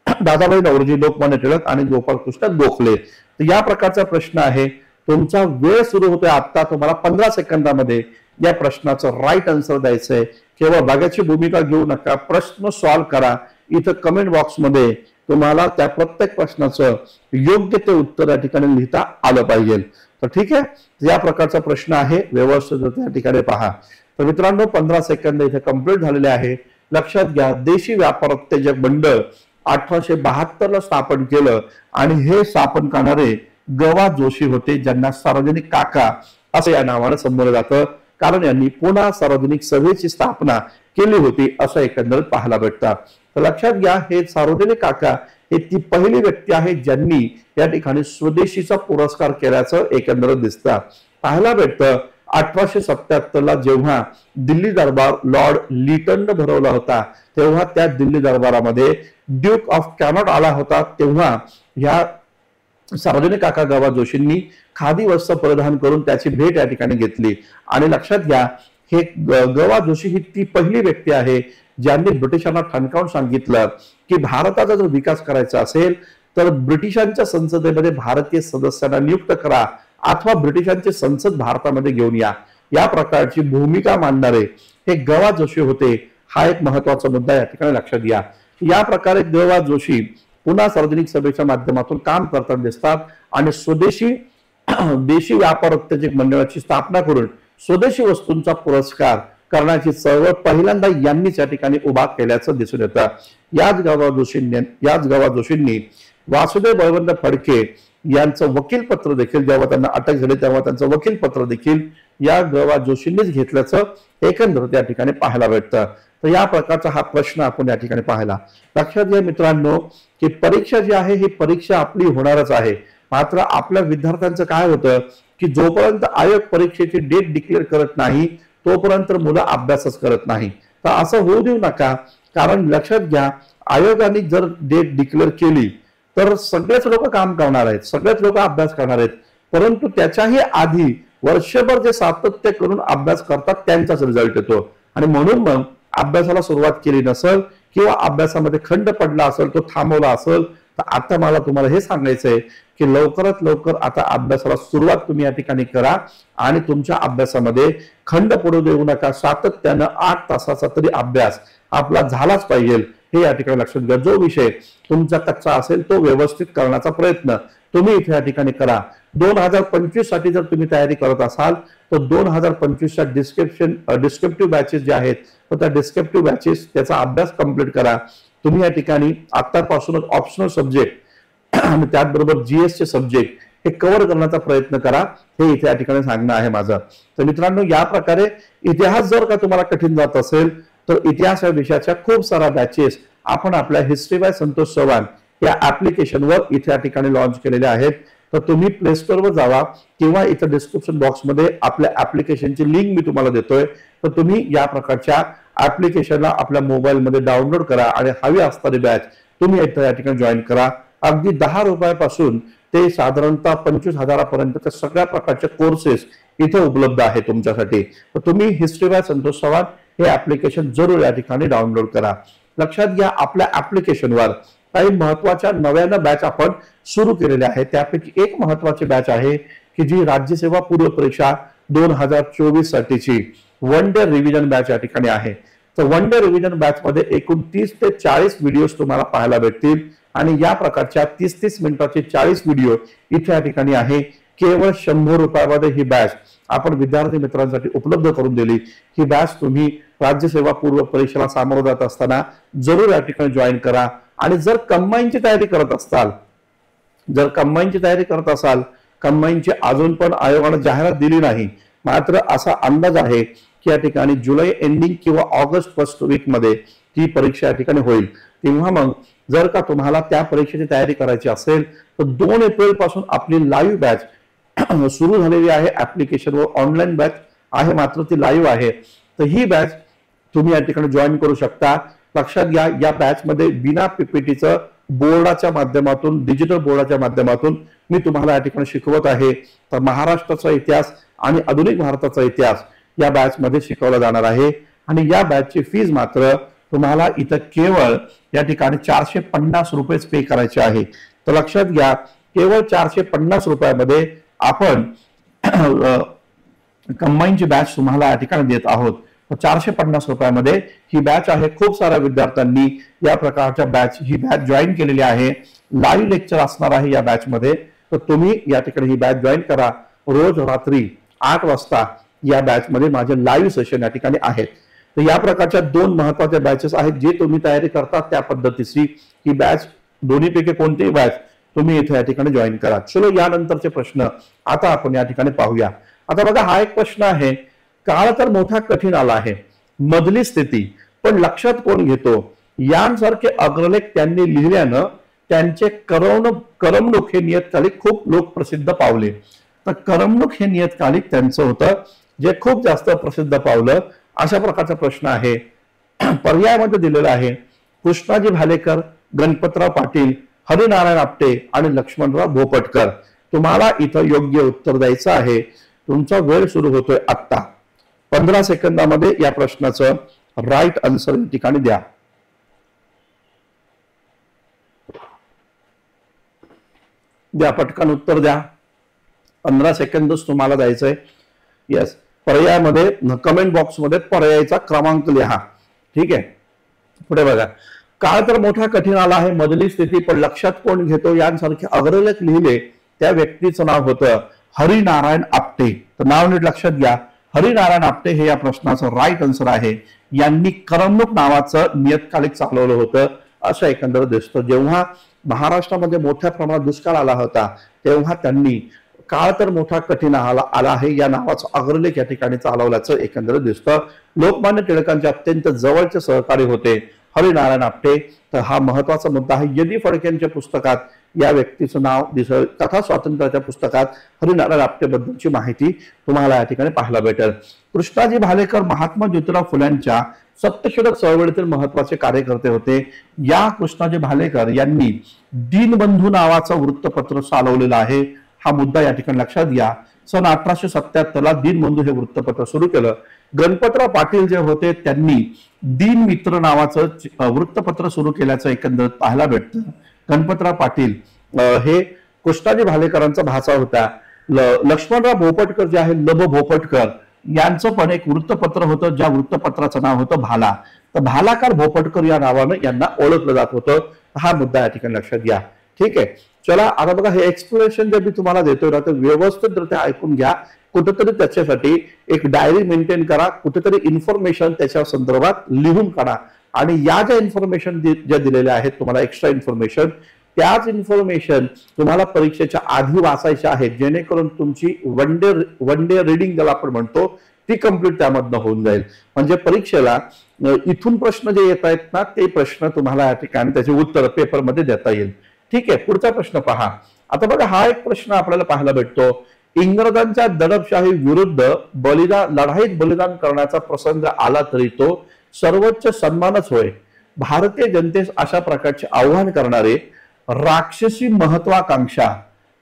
A: दादाभाई नौरोजी, लोकमान्य टिळक आणि गोपाळकृष्ण गोखले. तर या प्रकारचा प्रश्न आहे. तुमचा वेळ सुरू होतोय आता. तुम्हाला 15 सेकंदामध्ये या प्रश्नाचं राईट आन्सर द्यायचंय. केवळ भागाची भूमिका घेऊ नका, प्रश्न सॉल्व्ह करा. इथं कमेंट बॉक्समध्ये तुम्हाला त्या प्रत्येक प्रश्नाचं योग्य ते उत्तर या ठिकाणी लिहिता आलं पाहिजे. तर ठीक आहे, या प्रकारचा प्रश्न आहे, व्यवस्थित त्या ठिकाणी पहा. तर मित्रांनो, 15 सेकंद इथे कंप्लीट झालेले आहे. लक्षात घ्या, देशी व्यापार उत्तेजक मंडळ 1872 स्थापन केलं आणि हे स्थापन करणारे ग.वा. जोशी होते, ज्यांना सार्वजनिक काका असं या नावानं संबोधलं जातं, कारण यांनी पुणा सार्वजनिक सभेची स्थापना केली होती असं एकंदरीत पाहायला भेटतं. तर लक्षात घ्या, हे सार्वजनिक काका हे ती पहिली व्यक्ती आहे ज्यांनी या ठिकाणी स्वदेशीचा पुरस्कार केल्याचं एकंदरीत दिसतं. पाहायला भेटतं 1877 जेव्हा दिल्ली दरबार लॉर्ड लिटननं भरवला होता, तेव्हा त्या दिल्ली दरबारामध्ये ड्यूक ऑफ कॅनॉट आला होता, तेव्हा या सार्वजनिक काका गवा जोशींनी खादी वस्त्र परिधान करून त्याची भेट या ठिकाणी घेतली. आणि लक्षात घ्या, हे गवा जोशी ही ती पहिली व्यक्ती आहे ज्यांनी ब्रिटिशांना ठणकावून सांगितलं की भारताचा जर विकास करायचा असेल तर ब्रिटिशांच्या संसदेमध्ये भारतीय सदस्यांना नियुक्त करा अथवा ब्रिटिशांची संसद भारतामध्ये घेऊन या, या प्रकारची भूमिका मांडणारे हे गवा जोशी होते. हा एक महत्वाचा मुद्दा या ठिकाणी लक्षात घ्या. या प्रकारे गवा जोशी पुन्हा सार्वजनिक सभेच्या माध्यमातून काम करताना दिसतात आणि स्वदेशी देशी व्यापार उत्तेजक मंडळाची स्थापना करून स्वदेशी वस्तूंचा पुरस्कार करण्याची चळवळ पहिल्यांदा यांनीच या ठिकाणी उभा केल्याचं दिसून येतं. याच गवा जोशींनी वासुदेव बळवंत फडके यांचं वकील पत्र देखील, जेव्हा त्यांना अटक झाली तेव्हा त्यांचं वकील पत्र देखील या गवा जोशींनीच घेतल्याचं एकंदरीत या ठिकाणी पाहायला भेटतं. तर या प्रकारचा हा प्रश्न आपण या ठिकाणी पाहिला. लक्षात घ्या मित्रांनो की परीक्षा जी आहे ही परीक्षा आपली होणारच आहे, मात्र आपल्या विद्यार्थ्यांचं काय होतं की जोपर्यंत आयोग परीक्षेची डेट डिक्लेअर करत नाही तोपर्यंत मुलं अभ्यासच करत नाही. तर असं होऊ देऊ नका, कारण लक्षात घ्या, आयोगाने जर डेट डिक्लेअर केली तर सगळेच लोक काम करणार आहेत, सगळेच लोक अभ्यास करणार आहेत, परंतु त्याच्याही आधी वर्षभर जे सातत्य करून अभ्यास करतात त्यांचाच रिझल्ट येतो. आणि म्हणून मग अभ्यासाला सुरुवात केली नसेल किंवा अभ्यासामध्ये खंड पडला असेल, तो थांबवला असेल, तर आता मला तुम्हाला हे सांगायचंय की लवकरात लवकर आता अभ्यासाला सुरुवात तुम्ही या ठिकाणी करा आणि तुमच्या अभ्यासामध्ये खंड पडू देऊ नका. सातत्यानं 8 तासाचा तरी अभ्यास आपला झालाच पाहिजे हे या ठिकाणी लक्षात घ्या. जो विषय तुमचा कच्चा असेल तो व्यवस्थित करण्याचा प्रयत्न तुम्ही इथे या ठिकाणी करा. 2025 साठी जर तुम्ही तयारी करत असाल तर 2025च्या डिस्क्रिप्टिव्ह बॅचेस जे आहेत तर त्या डिस्क्रिप्टिव्ह बॅचेस त्याचा अभ्यास कंप्लीट करा. तुम्ही या ठिकाणी आतापासूनच ऑप्शनल सब्जेक्ट आणि त्याचबरोबर जीएस चे सब्जेक्ट हे कव्हर करण्याचा प्रयत्न करा, हे इथे या ठिकाणी सांगणं आहे माझं. तर मित्रांनो, या प्रकारे इतिहास जर का तुम्हाला कठीण जात असेल तर इतिहास या विषयाच्या खूप साऱ्या बॅचेस आपण आपल्या हिस्ट्री बाय संतोष चव्हाण या ऍप्लिकेशनवर इथे या ठिकाणी लॉन्च केलेले आहेत. तर तुम्ही प्ले स्टोअरवर जावा किंवा इथं डिस्क्रिप्शन बॉक्समध्ये आपल्या ऍप्लिकेशनची लिंक मी तुम्हाला देतोय. तर तुम्ही या प्रकारच्या ऍप्लिकेशनला आपल्या मोबाईलमध्ये डाउनलोड करा आणि हवी असणारी बॅच तुम्ही इथं या ठिकाणी जॉईन करा. अगदी 10 रुपयापासून ते साधारणतः 25,000 पर्यंतच्या सगळ्या प्रकारचे कोर्सेस इथे उपलब्ध आहे तुमच्यासाठी. तर तुम्ही हिस्ट्री बाय संतोष चव्हाण हे ऍप्लिकेशन जरूर या ठिकाणी डाउनलोड करा. लक्षात घ्या, आपल्या ऍप्लिकेशनवर काही महत्वाच्या नव्यानं बॅच आपण सुरू केलेल्या आहेत. त्यापैकी एक महत्वाची बॅच आहे की जी राज्यसेवा पूर्व परीक्षा 2024 साठीची वन डे रिव्हिजन बॅच या ठिकाणी आहे. तर वन डे रिव्हिजन बॅच मध्ये एकूण 30 ते 40 व्हिडिओ तुम्हाला पाहायला भेटतील आणि या प्रकारच्या 30-30 मिनिटाचे 40 व्हिडिओ इथे या ठिकाणी आहे. केवळ 100 रुपयामध्ये ही बॅच आपण विद्यार्थी मित्रांसाठी उपलब्ध करून दिली. ही बॅच तुम्ही राज्यसेवा पूर्व परीक्षेला सामोरं जात असताना जरूर या ठिकाणी जॉईन करा. आणि जर कंबाईनची तयारी करत असाल, कंबाईनची अजून पण आयोगाने जाहिरात दिली नाही, मात्र असा अंदाज आहे की या ठिकाणी जुलै एंडिंग किंवा ऑगस्ट फर्स्ट वीक मध्ये ही परीक्षा या ठिकाणी होईल. तेव्हा मग जर का तुम्हाला त्या परीक्षेची तयारी करायची असेल तर 2 एप्रिल पासून आपली लाईव्ह बॅच सुरू झालेली आहे. ऍप्लिकेशनवर ऑनलाईन बॅच आहे, मात्र ती लाईव्ह आहे. तर ही बॅच तुम्ही या ठिकाणी जॉईन करू शकता. लक्षात घ्या, या बॅच मध्ये बिना पीपीटीचं बोर्डाच्या माध्यमातून, डिजिटल बोर्डाच्या माध्यमातून मी तुम्हाला या ठिकाणी शिकवत आहे. तर महाराष्ट्राचा इतिहास आणि आधुनिक भारताचा इतिहास या बॅच मध्ये शिकवला जाणार आहे. आणि या बॅचची फीज मात्र तुम्हाला इथं केवळ या ठिकाणी 450 रुपये पे करायचे आहे. तर लक्षात घ्या, केवळ 450 रुपयामध्ये आपण कंबाईनची बॅच तुम्हाला या ठिकाणी देत आहोत. 450 रुपयामध्ये ही बॅच आहे. खूप साऱ्या विद्यार्थ्यांनी या प्रकारच्या ही बॅच जॉईन केलेली आहे. लाईव्ह लेक्चर असणार आहे या बॅच मध्ये. तर तुम्ही या ठिकाणी ही बॅच जॉईन करा. रोज रात्री 8 वाजता या बॅच मध्ये माझे लाईव्ह सेशन या ठिकाणी आहेत. तर या प्रकारच्या 2 महत्वाच्या बॅचेस आहेत. जे तुम्ही तयारी करता त्या पद्धतीची ही बॅच, दोन्हीपैकी कोणतीही बॅच तुम्ही इथे या ठिकाणी जॉईन करा. चलो, यानंतरचे प्रश्न आता आपण या ठिकाणी पाहूया. आता बघा हा एक प्रश्न आहे, काळ तर मोठा कठीण आला आहे, मधली स्थिती पण लक्षात कोण घेतो यांसारखे अग्रलेख त्यांनी लिहिल्यानं त्यांचे करमणूक हे नियतकालिक खूप लोकप्रसिद्ध पावले. तर करमणूक हे नियतकालिक त्यांचं होतं जे खूप जास्त प्रसिद्ध पावलं. अशा प्रकारचा प्रश्न आहे. पर्यायामध्ये दिलेला आहे कृष्णाजी भालेकर, गणपतराव पाटील, हरिनारायण आपटे आणि लक्ष्मणराव भोपटकर. तुम्हाला इथं योग्य उत्तर द्यायचं आहे. तुमचा वेळ सुरू होतोय आत्ता. 15 सेकंदामध्ये या प्रश्नाचं राईट आन्सर या ठिकाणी द्या. द्या पटकन उत्तर द्या. 15 सेकंदच तुम्हाला द्यायचंय. येस, पर्यायामध्ये कमेंट बॉक्समध्ये पर्यायाचा क्रमांक लिहा. ठीक आहे, पुढे बघा. काळ तर मोठा कठीण आला आहे, मधली स्थिती पण लक्षात कोण घेतो यांसारखे अग्रलेख लिहिले त्या व्यक्तीचं नाव होतं हरिनारायण आपटे. तर नाव नीट लक्षात घ्या. हरिनारायण आपटे हे या प्रश्नाचं राईट आन्सर आहे. यांनी करमणूक नावाचं नियतकालिक चालवलं होतं असं एकंदर दिसतं. जेव्हा महाराष्ट्रामध्ये मोठ्या प्रमाणात दुष्काळ आला होता तेव्हा त्यांनी काळ तर मोठा कठीण आला आहे या नावाचं अग्रलेख या ठिकाणी चालवल्याचं एकंदर दिसतं. लोकमान्य टिळकांचे अत्यंत जवळचे सहकारी होते हरिनारायण आपटे. तर हा महत्वाचा मुद्दा आहे. यदी फडकेंच्या पुस्तकात या व्यक्तीचं नाव दिसेल. कथा स्वातंत्र्याच्या पुस्तकात हरिनारायण आपटे बद्दलची माहिती तुम्हाला या ठिकाणी पाहायला भेटेल. कृष्णाजी भालेकर महात्मा ज्योतिराव फुल्यांच्या सत्यशोधक चळवळीतील महत्वाचे कार्यकर्ते होते. या कृष्णाजी भालेकर यांनी दीनबंधू नावाचं वृत्तपत्र चालवलेलं आहे. हा मुद्दा या ठिकाणी लक्षात घ्या. सन 1877 ला दीनबंधू हे वृत्तपत्र सुरू केलं. गणपतराव पाटील जे होते त्यांनी दीन मित्र नावाचं वृत्तपत्र सुरू केल्याचं एकंदर पाहायला भेटतं. गणपतराव पाटील हे कृष्णाजी भालेकरांचा भाचा होता. लक्ष्मणराव भोपटकर जे आहे, लब भोपटकर यांचं पण एक वृत्तपत्र होतं ज्या वृत्तपत्राचं नाव होतं भाला. तर भालाकार भोपटकर या नावानं यांना ओळखलं जात होतं. हा मुद्दा या ठिकाणी लक्षात घ्या. ठीक आहे, चला आता बघा हे एक्सप्लेनेशन जे मी तुम्हाला देतोय ना ते व्यवस्थितरित्या ऐकून घ्या. कुठेतरी त्याच्यासाठी एक डायरी मेंटेन करा, कुठेतरी इन्फॉर्मेशन त्याच्या संदर्भात लिहून काढा आणि या ज्या इन्फॉर्मेशन ज्या दिलेल्या आहेत तुम्हाला एक्स्ट्रा इन्फॉर्मेशन, त्याच इन्फॉर्मेशन तुम्हाला परीक्षेच्या आधी वाचायच्या आहेत जेणेकरून तुमची वन डे रिडिंग ज्याला आपण म्हणतो ती कंप्लीट त्यामधनं होऊन जाईल. म्हणजे परीक्षेला इथून प्रश्न जे येत आहेत ना ते प्रश्न तुम्हाला या ठिकाणी त्याचे उत्तर पेपरमध्ये देता येईल. ठीक आहे, पुढचा प्रश्न पहा. आता बघा हा एक प्रश्न आपल्याला पाहायला भेटतो. इंग्रजांच्या दडपशाही विरुद्ध लढाईत बलिदान करण्याचा प्रसंग आला तरी तो सर्वोच्च सन्मानच होय. भारतीय जनतेस अशा प्रकारचे आव्हान करणारे राक्षसी महत्वाकांक्षा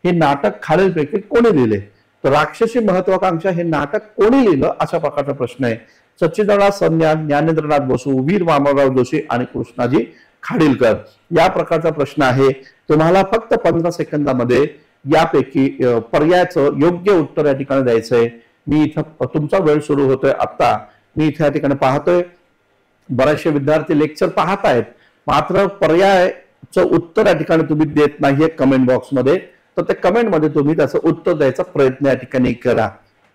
A: हे नाटक खालीलपैकी कोणी लिहिले? तर राक्षसी महत्वाकांक्षा हे नाटक कोणी लिहिलं अशा प्रकारचा प्रश्न आहे. सच्चिदानंद सन्याल, ज्ञानेंद्रनाथ बसू, वीर वामनराव जोशी आणि कृष्णाजी खाडीलकर या प्रकारचा प्रश्न आहे. तुम्हाला फक्त 15 सेकंदामध्ये यापैकी पर्यायाचं योग्य उत्तर या ठिकाणी द्यायचंय. मी इथं तुमचा वेळ सुरू होतोय आता. मी इथे या ठिकाणी पाहतोय बरेचसे विद्यार्थी लेक्चर पाहत आहेत मात्र पर्यायाचं उत्तर या ठिकाणी तुम्ही देत नाहीये कमेंट बॉक्समध्ये. तर त्या कमेंटमध्ये तुम्ही त्याचं उत्तर द्यायचा प्रयत्न या ठिकाणी करा.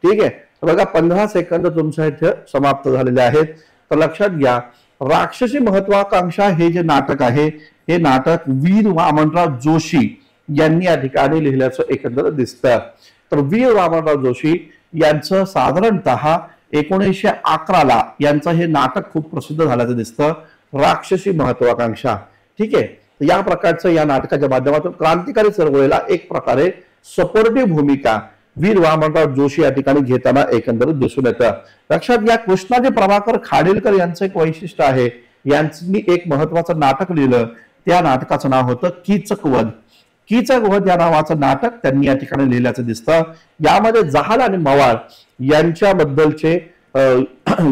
A: ठीक आहे, बघा 15 सेकंद तुमच्या इथे समाप्त झालेले आहेत. तर लक्षात घ्या राक्षसी महत्वाकांक्षा हे जे नाटक आहे हे नाटक वीर वामनराव जोशी यांनी या ठिकाणी लिहिल्याचं एकंदर दिसतं. तर वीर वामनराव जोशी यांचं साधारणतः 1911 ला यांचं हे नाटक खूप प्रसिद्ध झाल्याचं दिसतं, राक्षसी महत्वाकांक्षा. ठीक आहे, या प्रकारचं या नाटकाच्या माध्यमातून क्रांतिकारी चळवळीला एक प्रकारे सपोर्टिव्ह भूमिका वीर वामनराव जोशी या ठिकाणी घेताना एकंदरीत दिसून येतं. लक्षात घ्या कृष्णाजी प्रभाकर खाडीलकर यांचं एक वैशिष्ट्य आहे. यांनी एक महत्वाचं नाटक लिहिलं. त्या नाटकाचं नाव होतं कीचकवध. कीचकवध या नावाचं नाटक त्यांनी या ठिकाणी लिहिल्याचं दिसतं. यामध्ये जहाल आणि मवाळ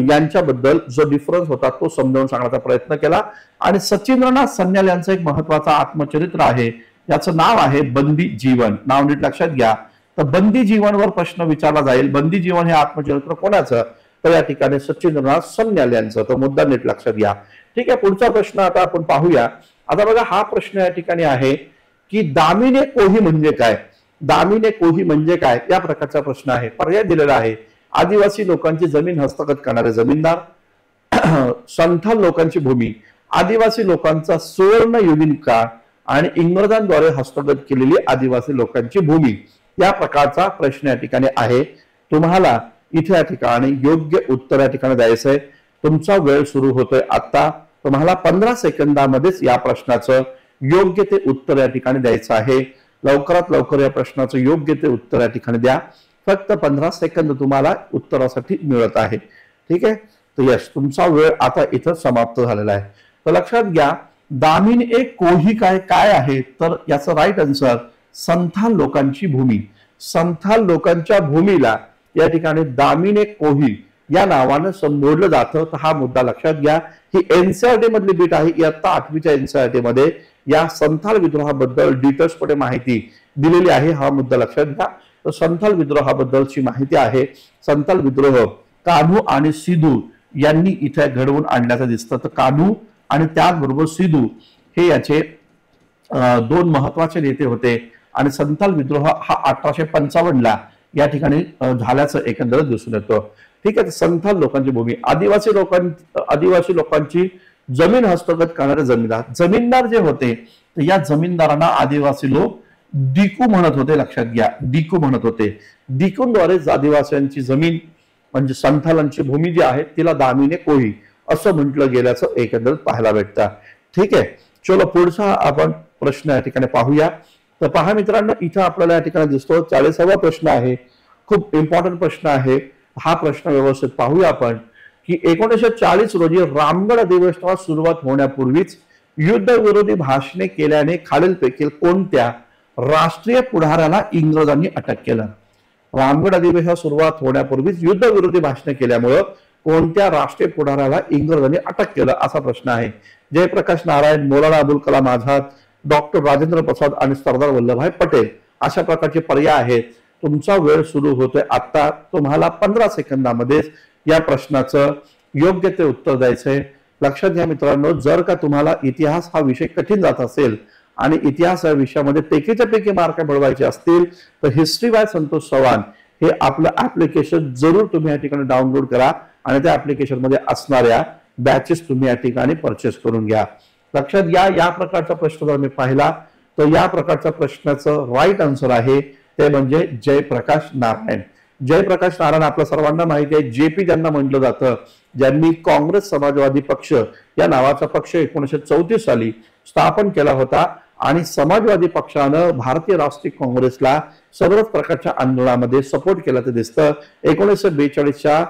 A: यांच्याबद्दल जो डिफरन्स होता तो समजावून सांगण्याचा प्रयत्न केला. आणि सचिंद्रनाथ सन्याल यांचं एक महत्वाचं आत्मचरित्र आहे, याचं नाव आहे बंदी जीवन. नाव नीट लक्षात घ्या. तर बंदी जीवनवर प्रश्न विचारला जाईल. बंदी जीवन हे आत्मचरित्र कोणाचं? तर या ठिकाणी सचिंद्रनाथ सन्याल यांचं. तो मुद्दा नीट लक्षात घ्या. ठीक आहे, पुढचा प्रश्न आता आपण पाहूया. आता बघा हा प्रश्न या ठिकाणी आहे की दामिनी कोही म्हणजे काय? दामिनी कोही म्हणजे काय या प्रकारचा प्रश्न आहे. पर्याय दिलेला आहे आदिवासी लोकांची जमीन हस्तगत करणारे जमीनदार, संथाल लोकांची भूमी, आदिवासी लोकांचा सुवर्णयुगीन काळ आणि इंग्रजांद्वारे हस्तगत केलेली आदिवासी लोकांची भूमी. या प्रकारचा प्रश्न या ठिकाणी आहे. तुम्हाला इथे या ठिकाणी योग्य उत्तर या ठिकाणी द्यायचं आहे। तुमचा वेळ सुरू होतोय आता। तुम्हाला 15 सेकंदामध्येच या प्रश्नाचं योग्य ते उत्तर या ठिकाणी द्यायचं आहे। लवकरात लवकर या प्रश्नाचं योग्य ते उत्तर या ठिकाणी द्या। फक्त 15 सेकंद तुम्हाला उत्तरासाठी मिळत आहे। ठीक आहे, तर यस, तुमचा वेळ आता इथं समाप्त झालेला आहे। तर लक्षात घ्या, दामिनी एक कोही काय आहे, तर याचं राईट आन्सर संथाल लोकांची भूमी। संथाल लोकांच्या भूमीला या ठिकाणी दामिनी एक कोही या नावानं संबोधलं जातं। तर हा मुद्दा लक्षात घ्या। ही एनसीईआरटी मधली बीट आहे। इयत्ता 8वीच्या एनसीईआरटी मध्ये या संथाल विद्रोहाबद्दल डिटेल्सपणे माहिती दिलेली आहे। हा मुद्दा लक्षात घ्या। तर संथाल विद्रोहाबद्दलची माहिती आहे। संथाल विद्रोह कान्हू आणि सिद्धू यांनी इथे घडवून आणल्याचं दिसतं। तर कान्हू आणि त्याचबरोबर सिद्धू हे याचे दोन महत्वाचे नेते होते आणि संथाल विद्रोह हा 1855 ला या ठिकाणी झाल्याचं एकंदरीत दिसून येतं। ठीक आहे, संथाल लोकांची भूमी, आदिवासी लोकांची जमीन हस्तगत करणारे जमीनदार जे होते, तर या जमीनदारांना आदिवासी लोक डिकू म्हणत होते। लक्षात घ्या, डिकू म्हणत होते। डिकूंद्वारे आदिवासींची जमीन म्हणजे संथालांची भूमी जी आहे तिला दामिनी कोही असं म्हटलं गेल्याचं एकंदरीत पाहायला भेटतं। ठीक आहे, चलो पुढचा आपण प्रश्न या ठिकाणी पाहूया। तर पहा मित्रांनो, इथं आपल्याला या ठिकाणी दिसतो 40वा प्रश्न आहे। खूप इम्पॉर्टंट प्रश्न आहे हा। प्रश्न व्यवस्थित पाहूया आपण की 1940 रोजी रामगढ अधिवेशनाला सुरुवात होण्यापूर्वीच युद्धविरोधी भाषणे केल्याने खालीलपैकी कोणत्या राष्ट्रीय पुढाऱ्याला इंग्रजांनी अटक केलं? रामगढ अधिवेशनाला सुरुवात होण्यापूर्वीच युद्धविरोधी भाषणे केल्यामुळे कोणत्या राष्ट्रीय पुढाऱ्याला इंग्रजांनी अटक केलं असा प्रश्न आहे। जयप्रकाश नारायण, मौलाना अबुल कलाम आझाद, डॉक्टर राजेंद्र प्रसाद आणि सरदार वल्लभभाई पटेल अशा प्रकारचे पर्याय आहेत। तुमचा वेळ सुरू होतोय आता। तुम्हाला 15 सेकंदामध्ये या प्रश्नाचं योग्य ते उत्तर द्यायचंय। लक्षात घ्या मित्रांनो, जर का तुम्हाला इतिहास हा विषय कठीण जात असेल आणि इतिहास या विषयामध्ये पैकीच्या पैकी मार्क मिळवायचे असतील तर हिस्ट्री बाय संतोष चव्हाण हे आपलं ऍप्लिकेशन जरूर तुम्ही या ठिकाणी डाउनलोड करा आणि त्या ऍप्लिकेशन मध्ये असणाऱ्या बॅचेस तुम्ही या ठिकाणी परचेस करून घ्या। लक्षात घ्या, या प्रकारचा प्रश्न जर मी पाहिला तर या प्रकारच्या प्रश्नाचं राईट आन्सर आहे ते म्हणजे जयप्रकाश नारायण। जयप्रकाश नारायण आपल्या सर्वांना माहिती आहे, जेपी ज्यांना म्हटलं जातं, ज्यांनी काँग्रेस समाजवादी पक्ष या नावाचा पक्ष 1934 साली स्थापन केला होता आणि समाजवादी पक्षानं भारतीय राष्ट्रीय काँग्रेसला सर्वच प्रकारच्या आंदोलनामध्ये सपोर्ट केल्याचं दिसतं। 1942च्या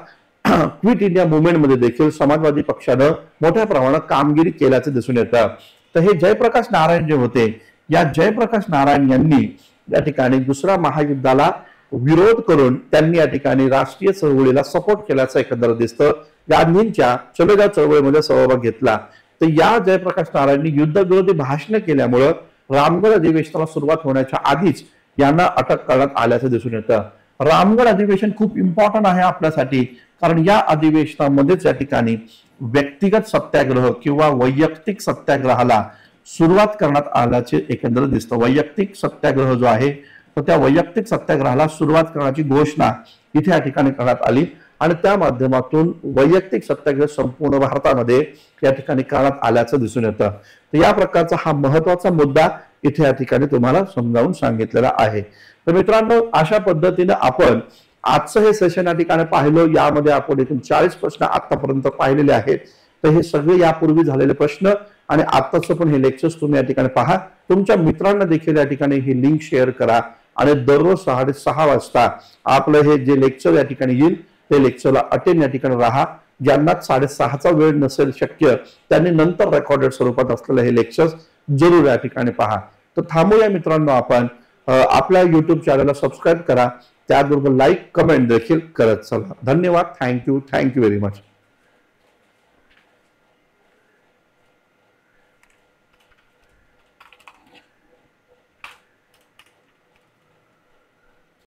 A: क्विट इंडिया मुवमेंट मध्ये देखील समाजवादी पक्षानं मोठ्या प्रमाणात कामगिरी केल्याचं दिसून येतं। तर हे जयप्रकाश नारायण जे होते, या जयप्रकाश नारायण यांनी या ठिकाणी दुसऱ्या महायुद्धाला विरोध करून त्यांनी या ठिकाणी राष्ट्रीय चळवळीला सपोर्ट केल्याचं एकंदर दिसतं। गांधींच्या चलो जाव चळवळीमध्ये सहभाग घेतला। तर या जयप्रकाश नारायणनी युद्धविरोधी भाषण केल्यामुळं रामगढ अधिवेशनाला सुरुवात होण्याच्या आधीच यांना अटक करण्यात आल्याचं दिसून येतं। रामगढ अधिवेशन खूप इम्पॉर्टंट आहे आपल्यासाठी, कारण या अधिवेशनामध्येच या ठिकाणी व्यक्तिगत सत्याग्रह किंवा वैयक्तिक सत्याग्रहाला सुरुवात करण्यात आल्याचे एकंदरीत दिसतं। वैयक्तिक सत्याग्रह जो आहे तर त्या वैयक्तिक सत्याग्रहाला सुरुवात करण्याची घोषणा इथे या ठिकाणी करण्यात आली आणि त्या माध्यमातून वैयक्तिक सत्याग्रह संपूर्ण भारतामध्ये या ठिकाणी करण्यात आल्याचं दिसून येतं। तर या प्रकारचा हा महत्वाचा मुद्दा इथे या ठिकाणी तुम्हाला समजावून सांगितलेला आहे। तर मित्रांनो, अशा पद्धतीने आपण आजचं हे सेशन या ठिकाणी पाहिलं। यामध्ये आपण एकूण 40 प्रश्न आतापर्यंत पाहिलेले आहेत। तर हे सगळे यापूर्वी झालेले प्रश्न आणि आताच पण हे लेक्चर्स तुम्ही या ठिकाणी पहा। तुमच्या मित्रांना देखील या ठिकाणी ही लिंक शेअर करा आणि दररोज 6:30 वाजता आपलं हे जे लेक्चर या ठिकाणी येईल ते लेक्चरला अटेंड या ठिकाणी राहा। ज्यांना 6:30चा वेळ नसेल शक्य त्यांनी नंतर रेकॉर्डेड स्वरूपात असलेले हे लेक्चर्स जरूर या ठिकाणी पहा। तर थांबूया मित्रांनो, आपण आपल्या युट्यूब चॅनलला सबस्क्राईब करा, त्याचबरोबर लाईक कमेंट देखील करत चला। धन्यवाद, थँक्यू व्हेरी मच।